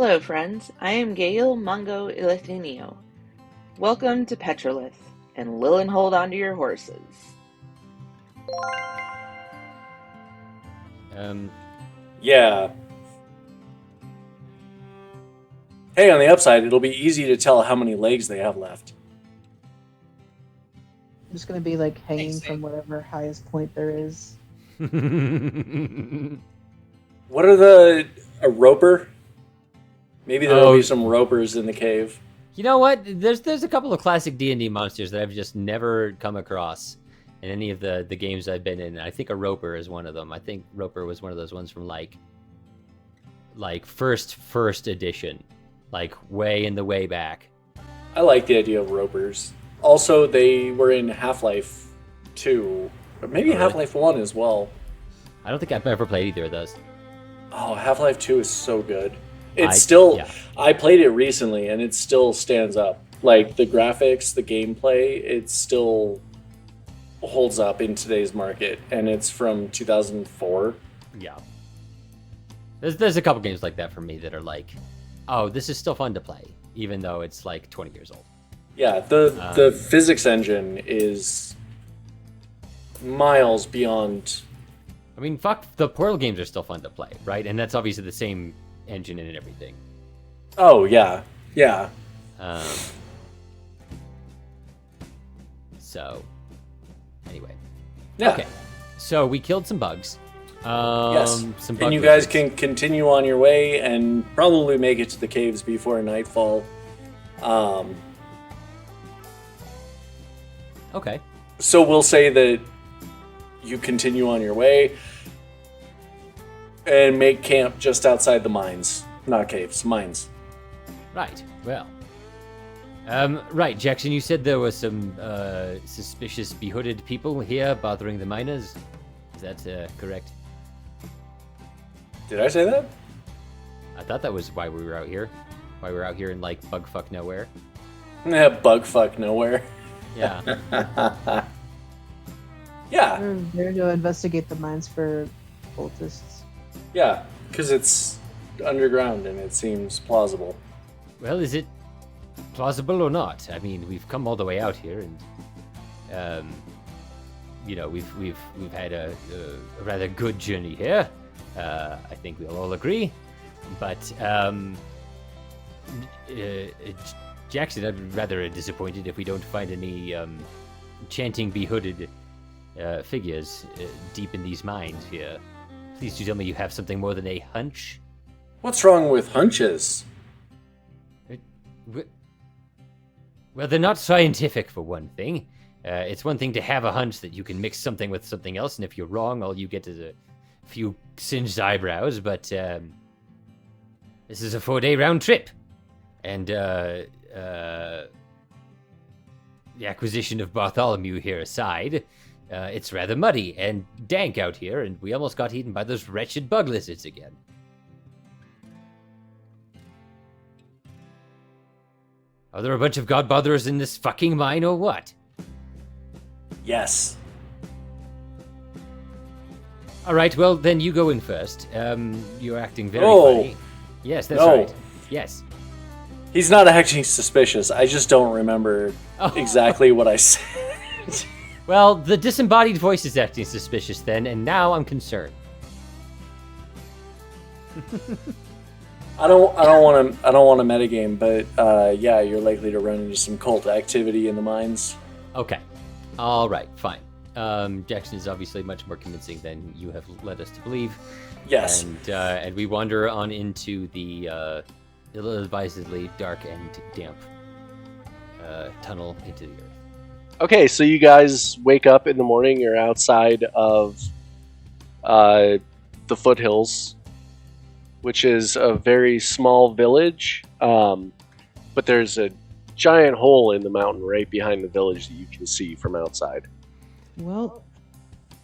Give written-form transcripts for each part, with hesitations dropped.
Hello, friends. I am Gail Mungo Ilithinio. Welcome to Petrolith, and Lillenholde onto your horses. Yeah. Hey, on the upside, it'll be easy to tell how many legs they have left. I'm just gonna be like hanging from whatever highest point there is. What are a roper? Maybe there'll be some ropers in the cave. You know what? There's a couple of classic D&D monsters that I've just never come across in any of the games I've been in. I think a roper is one of them. I think roper was one of those ones from like first edition, like way in the way back. I like the idea of ropers. Also, they were in Half-Life 2, or maybe Half-Life 1 as well. I don't think I've ever played either of those. Oh, Half-Life 2 is so good. I played it recently, and it still stands up. Like, the graphics, the gameplay, it still holds up in today's market, and it's from 2004. Yeah. There's a couple games like that for me that are like, oh, this is still fun to play, even though it's like 20 years old. Yeah, the physics engine is miles beyond. I mean, fuck, the Portal games are still fun to play, right? And that's obviously the same engine and everything. Oh, yeah. Yeah. So, anyway. Yeah. Okay. So, we killed some bugs. Yes. Some bug and you guys lizards. can continue on your way and probably make it to the caves before nightfall. Okay. So we'll say that you continue on your way and make camp just outside the mines. Not caves, mines. Right. Well. Right, Jackson, you said there were some suspicious behooded people here bothering the miners. Is that correct? Did I say that? I thought that was why we were out here. Why we were out here in, like, bugfuck nowhere. Bugfuck nowhere. Yeah. Yeah. We're there to investigate the mines for cultists. Yeah, because it's underground and it seems plausible. Well, is it plausible or not? I mean, we've come all the way out here, and you know, we've had a rather good journey here. I think we'll all agree. But Jackson, I'd be rather disappointed if we don't find any chanting behooded figures deep in these mines here. Please do tell me you have something more than a hunch. What's wrong with hunches? Well, they're not scientific, for one thing. It's one thing to have a hunch that you can mix something with something else, and if you're wrong, all you get is a few singed eyebrows, but this is a 4-day round trip. And the acquisition of Bartholomew here aside, it's rather muddy and dank out here, and we almost got eaten by those wretched bug lizards again. Are there a bunch of godbotherers in this fucking mine or what? Yes. All right, well, then you go in first. You're acting very funny. Yes, that's right. Yes. He's not acting suspicious. I just don't remember exactly what I said. Well, the disembodied voice is acting suspicious then, and now I'm concerned. I don't want to metagame, but yeah, you're likely to run into some cult activity in the mines. Okay. All right, fine. Jackson is obviously much more convincing than you have led us to believe. Yes. And we wander on into the ill-advisedly dark and damp tunnel into the earth. Okay, so you guys wake up in the morning. You're outside of the foothills, which is a very small village, but there's a giant hole in the mountain right behind the village that you can see from outside. Well,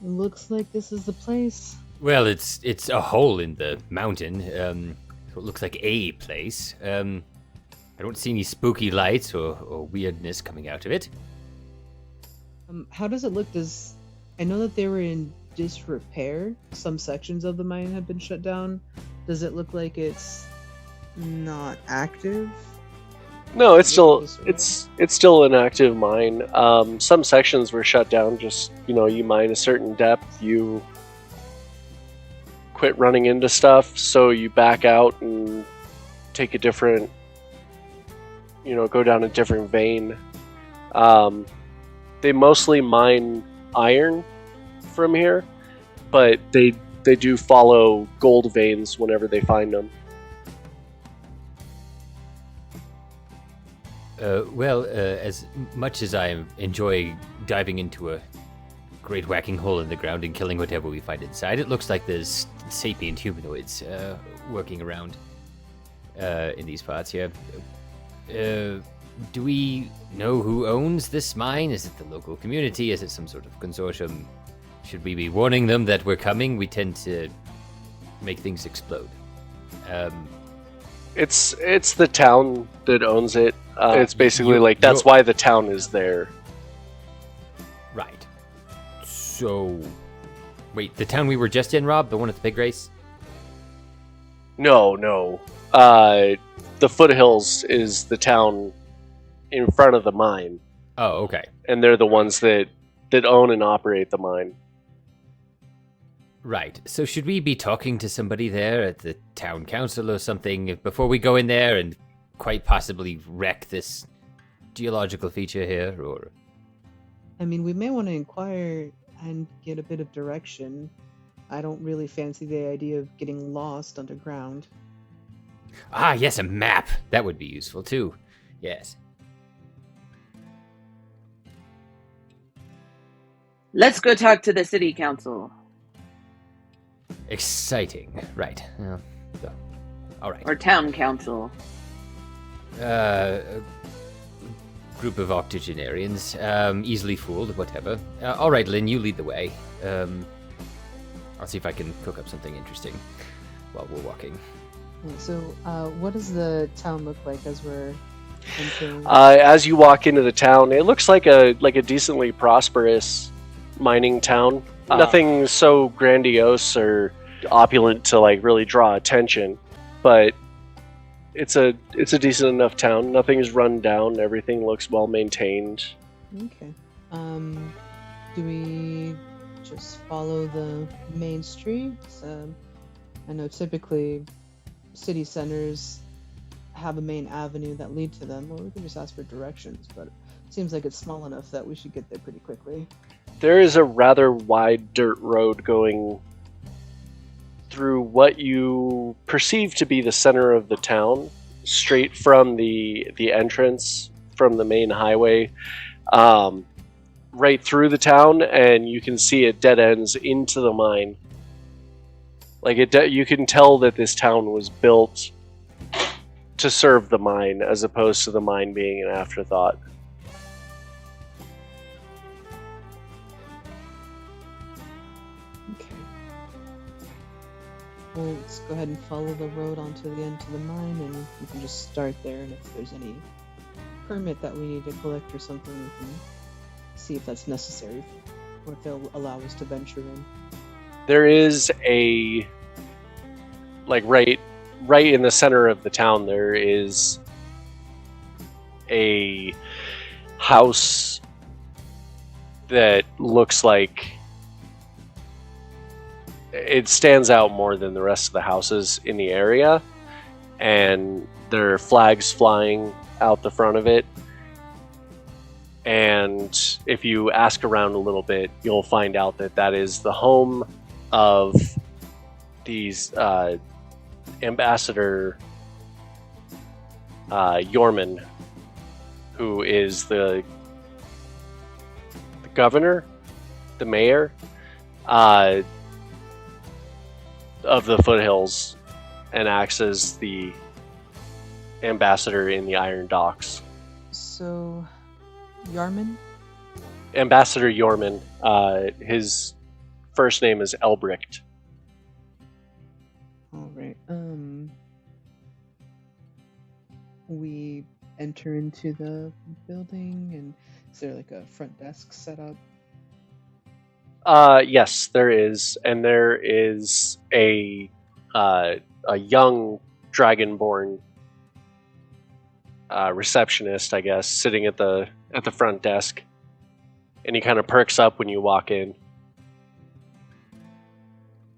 it looks like this is the place. Well, it's a hole in the mountain. So it looks like a place. I don't see any spooky lights or weirdness coming out of it. How does it look? I know that they were in disrepair. Some sections of the mine have been shut down. Does it look like it's not active? No, it's still This road? it's still an active mine. Some sections were shut down. Just you mine a certain depth, you quit running into stuff, so you back out and take a different, go down a different vein. They mostly mine iron from here, but they do follow gold veins whenever they find them. As much as I enjoy diving into a great whacking hole in the ground and killing whatever we find inside, it looks like there's sapient humanoids working around in these parts here. Do we know who owns this mine? Is it the local community? Is it some sort of consortium? Should we be warning them that we're coming? We tend to make things explode. It's the town that owns it. It's basically that's why the town is there. Right. So, wait, the town we were just in, Rob? The one at the big race? No. The foothills is the town in front of the mine. Oh, okay. And they're the ones that own and operate the mine. Right. So should we be talking to somebody there at the town council or something before we go in there and quite possibly wreck this geological feature here, or? I mean, we may want to inquire and get a bit of direction. I don't really fancy the idea of getting lost underground. Ah, yes, a map. That would be useful too. Yes. Let's go talk to the city council. Exciting. Right. All right. Or town council. A group of octogenarians. Easily fooled, whatever. All right, Lynn, you lead the way. I'll see if I can cook up something interesting while we're walking. So, what does the town look like as we're entering? As you walk into the town, it looks like a decently prosperous mining town. Nothing so grandiose or opulent to really draw attention, but it's a decent enough town. Nothing's run down. Everything looks well maintained. Okay. Do we just follow the main streets? I know typically city centers have a main avenue that lead to them, or we can just ask for directions, but it seems like it's small enough that we should get there pretty quickly. There is a rather wide dirt road going through what you perceive to be the center of the town, straight from the entrance from the main highway, right through the town, and you can see it dead ends into the mine. You can tell that this town was built to serve the mine, as opposed to the mine being an afterthought. Okay. Well, let's go ahead and follow the road onto the end to the mine, and we can just start there, and if there's any permit that we need to collect or something, we can see if that's necessary, or if they'll allow us to venture in. There is a right in the center of the town, there is a house that looks like it stands out more than the rest of the houses in the area, and there are flags flying out the front of it. And if you ask around a little bit, you'll find out that is the home of these Ambassador Yorman, who is the governor, the mayor of the foothills, and acts as the ambassador in the Iron Docks. So, Yarman? Ambassador Yorman. His first name is Elbricht. Alright, we enter into the building, and is there a front desk set up? Yes, there is, and there is a young dragonborn receptionist, I guess, sitting at the front desk, and he kind of perks up when you walk in.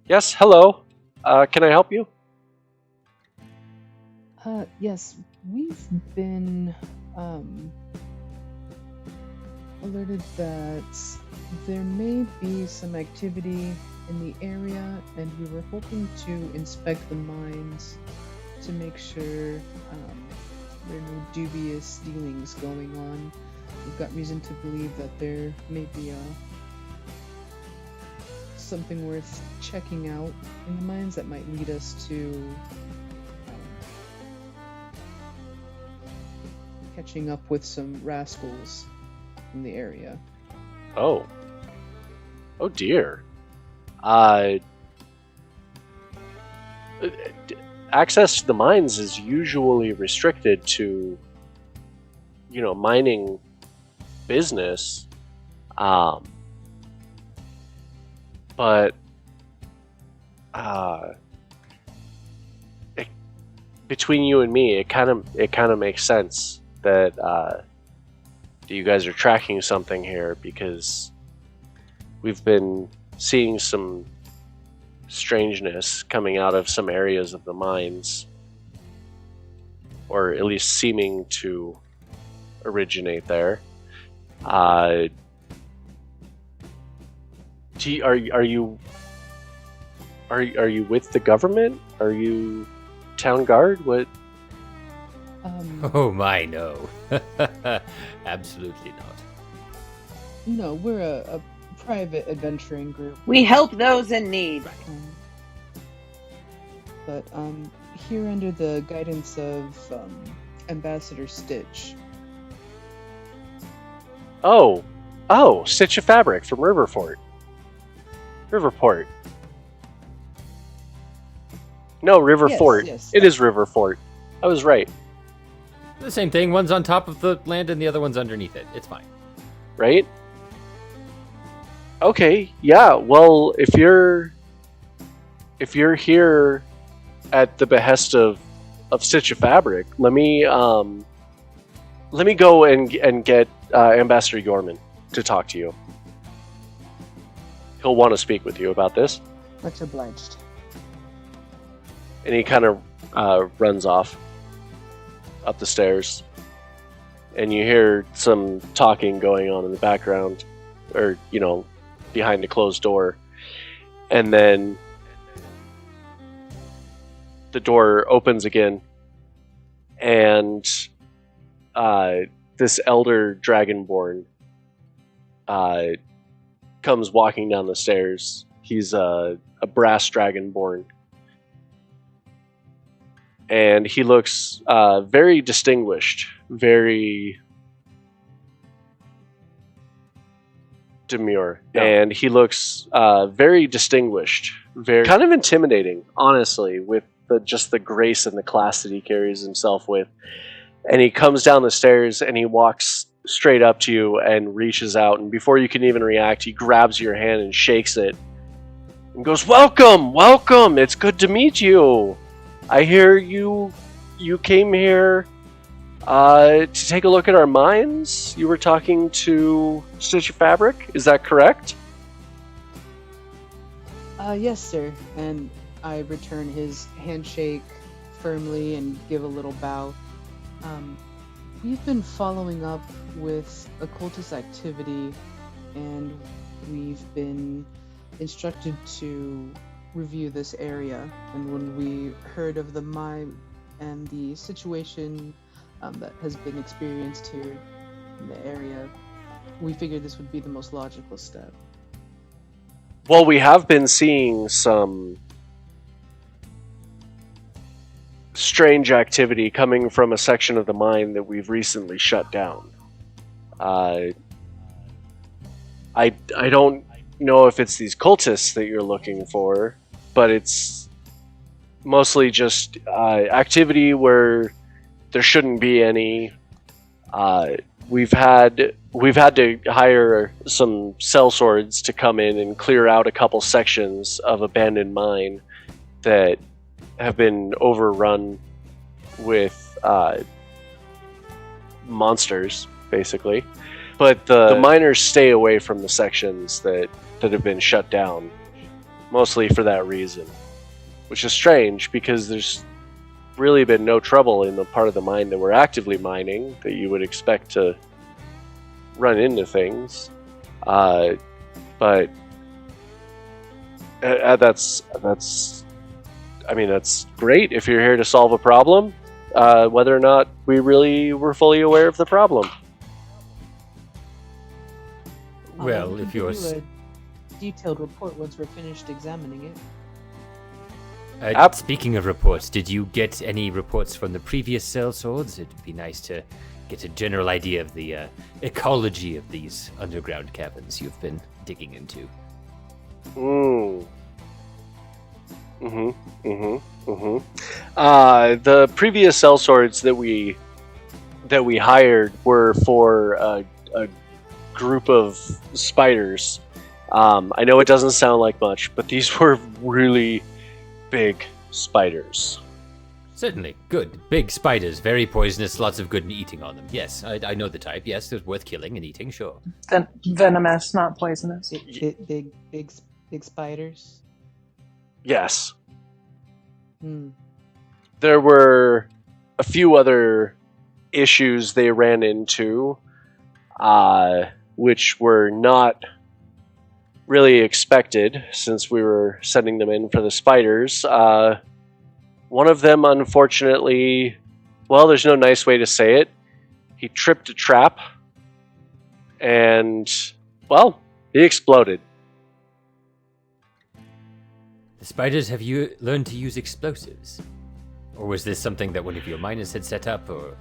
Yes, hello. Can I help you? Yes, we've been alerted that there may be some activity in the area, and we were hoping to inspect the mines to make sure there are no dubious dealings going on. We've got reason to believe that there may be something worth checking out in the mines that might lead us to catching up with some rascals in the area. Oh dear. Access to the mines is usually restricted to, mining business. But between you and me, it kind of makes sense that you guys are tracking something here, because we've been seeing some strangeness coming out of some areas of the mines, or at least seeming to originate there. Are you with the government? Are you town guard? What? Oh my, no. Absolutely not. No, we're a private adventuring group. We help those in need. But here under the guidance of Ambassador Stitch. Oh, Stitch of Fabric from Riverport. No, Riverfort. Yes. It is Riverfort. I was right. The same thing. One's on top of the land and the other one's underneath it. It's fine. Right? Okay, yeah. Well, if you're here at the behest of Stitch of Fabric, let me go and get Ambassador Yorman to talk to you. He'll want to speak with you about this. Much obliged. And he kind of runs off up the stairs, and you hear some talking going on in the background, or behind a closed door, and then the door opens again, and this elder dragonborn comes walking down the stairs. He's a brass dragonborn, and he looks very distinguished, very demure, and he looks very distinguished, very kind of intimidating, honestly, with just the grace and the class that he carries himself with. And he comes down the stairs and he walks straight up to you and reaches out, and before you can even react, he grabs your hand and shakes it and goes, welcome, it's good to meet you. I hear you came here to take a look at our mines. You were talking to Stitch of Fabric, is that correct? Yes, sir. And I return his handshake firmly and give a little bow. We've been following up with occultist activity, and we've been instructed to review this area. And when we heard of the mine and the situation that has been experienced here in the area, we figured this would be the most logical step. Well, we have been seeing some strange activity coming from a section of the mine that we've recently shut down. I don't know if it's these cultists that you're looking for, but it's mostly just activity where there shouldn't be any. We've had to hire some sellswords to come in and clear out a couple sections of abandoned mine that have been overrun with monsters, basically. But the miners stay away from the sections that have been shut down, mostly for that reason. Which is strange, because there's really been no trouble in the part of the mine that we're actively mining that you would expect to run into things. But that's great if you're here to solve a problem, whether or not we really were fully aware of the problem. Well, if you're... do a detailed report once we're finished examining it. Speaking of reports, did you get any reports from the previous sellswords? It'd be nice to get a general idea of the ecology of these underground caverns you've been digging into. The previous sellswords that we hired were for a group of spiders. I know it doesn't sound like much, but these were really big spiders. Certainly. Good. Big spiders, very poisonous, lots of good eating on them. Yes, I know the type. Yes, they're worth killing and eating, sure. Venomous, not poisonous. Big spiders? Yes. There were a few other issues they ran into, which were not really expected since we were sending them in for the spiders. One of them, unfortunately, well, there's no nice way to say it. He tripped a trap and, well, he exploded. The spiders, have you learned to use explosives? Or was this something that one of your miners had set up, or?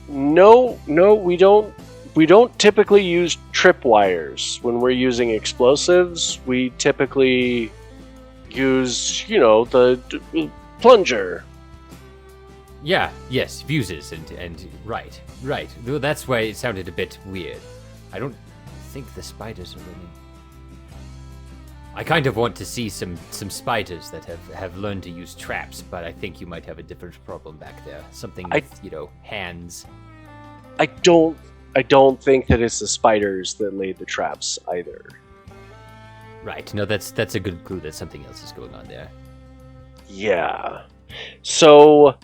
No, we don't. We don't typically use tripwires when we're using explosives. We typically use, the plunger. Yeah, yes, fuses and right. Though that's why it sounded a bit weird. I don't think the spiders are running. I kind of want to see some spiders that have learned to use traps, but I think you might have a different problem back there. Something with, hands. I don't think that it's the spiders that laid the traps either. Right. No, that's a good clue that something else is going on there. Yeah. So,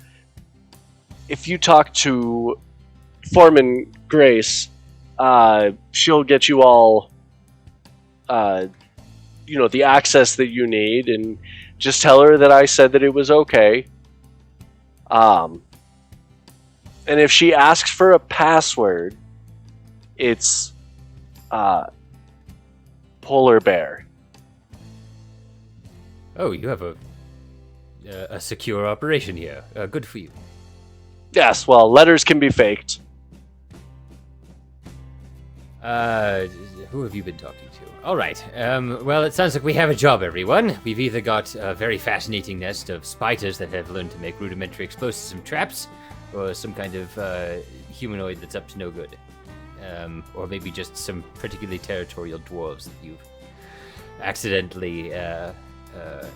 if you talk to Foreman Grace, she'll get you all, the access that you need, and just tell her that I said that it was okay. And if she asks for a password, it's polar bear. Oh, you have a secure operation here. Good for you. Yes, well, letters can be faked. Who have you been talking to? All right. Well, it sounds like we have a job, everyone. We've either got a very fascinating nest of spiders that have learned to make rudimentary explosives and traps, or some kind of humanoid that's up to no good. Or maybe just some particularly territorial dwarves that you've accidentally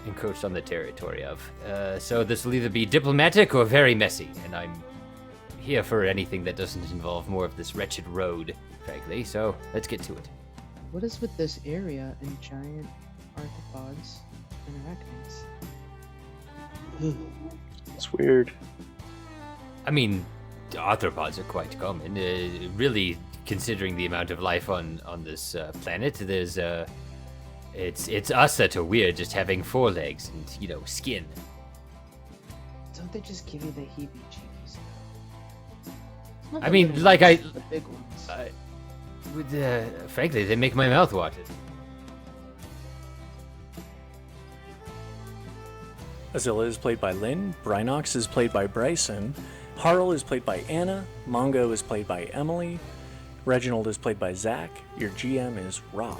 encroached on the territory of. So this will either be diplomatic or very messy, and I'm here for anything that doesn't involve more of this wretched road, frankly, so let's get to it. What is with this area and giant arthropods and arachnids? It's weird. I mean, arthropods are quite common. Really, considering the amount of life on this planet, there's it's us that are weird, just having 4 legs and skin. Don't they just give you the heebie-jeebies? I mean, like the big ones. Frankly, they make my mouth water. Azilla is played by Lynn, Brynox is played by Bryson, Harl is played by Anna, Mongo is played by Emily, Reginald is played by Zach, your GM is Rob.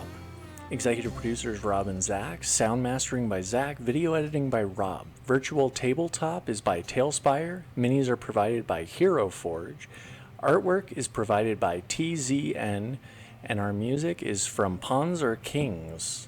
Executive producers Rob and Zach, sound mastering by Zach, video editing by Rob. Virtual tabletop is by Tailspire, minis are provided by Hero Forge, artwork is provided by TZN, and our music is from Pawns Are Kings.